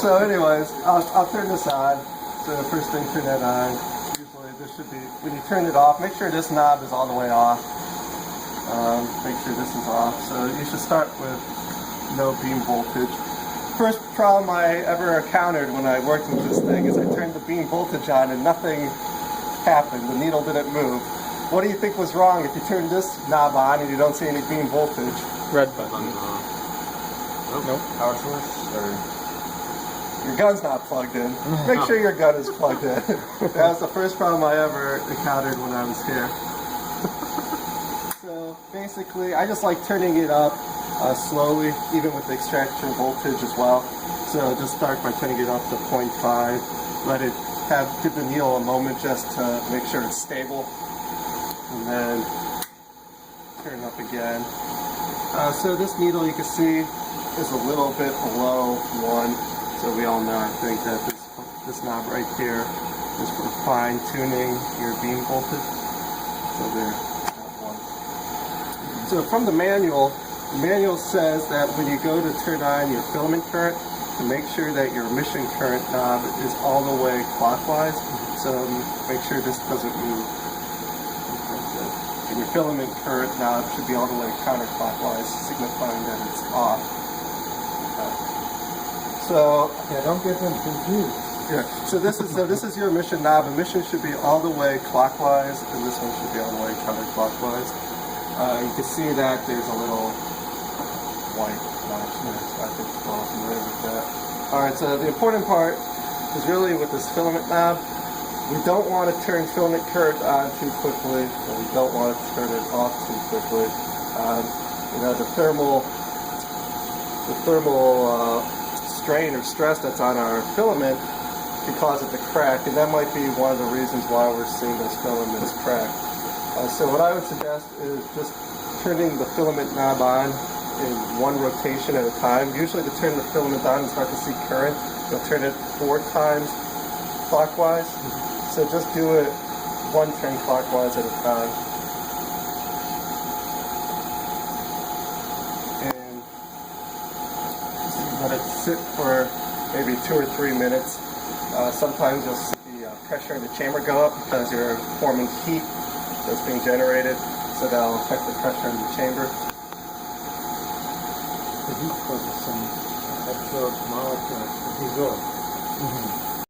So anyways, I'll turn this on. So first thing, turn that on. Usually this should be, when you turn it off, make sure this knob is all the way off. Make sure this is off. So you should start with no beam voltage. First problem I ever encountered when I worked with this thing is I turned the beam voltage on and nothing happened. The needle didn't move. What do you think was wrong if you turn this knob on and you don't see any beam voltage? Red button. Nope. Power source or your gun's not plugged in. Make sure your gun is plugged in. That was the first problem I ever encountered when I was here. So basically, I just like turning it up slowly, even with the extraction voltage as well. So just start by turning it up to 0.5. Let it give the needle a moment just to make sure it's stable. And then turn it up again. So this needle, you can see, is a little bit below 1. So we all know, I think, that this knob right here is for fine-tuning your beam voltage. So there, that 1. So from the manual says that when you go to turn on your filament current, to make sure that your emission current knob is all the way clockwise. So make sure this doesn't move. And your filament current knob should be all the way counterclockwise, signifying that it's off. So yeah, don't get them confused. yeah, so this is your emission knob. Emission should be all the way clockwise, and this one should be all the way counterclockwise. You can see that there's a little white notch there, so I think we're all familiar with that. Alright, so the important part is really with this filament knob. We don't want to turn filament current on too quickly, and we don't want to turn it off too quickly. You know, the thermal strain or stress that's on our filament can cause it to crack, and that might be one of the reasons why we're seeing those filaments crack. So what I would suggest is just turning the filament knob on in one rotation at a time. Usually to turn the filament on and start to see current, you'll turn it 4 times clockwise. So just do it 1 turn clockwise at a time. And just let it sit for maybe 2 or 3 minutes. Sometimes you'll see the pressure in the chamber go up because you're forming heat that's being generated, so that'll affect the pressure in the chamber. The heat causes some extra molecules to dissolve.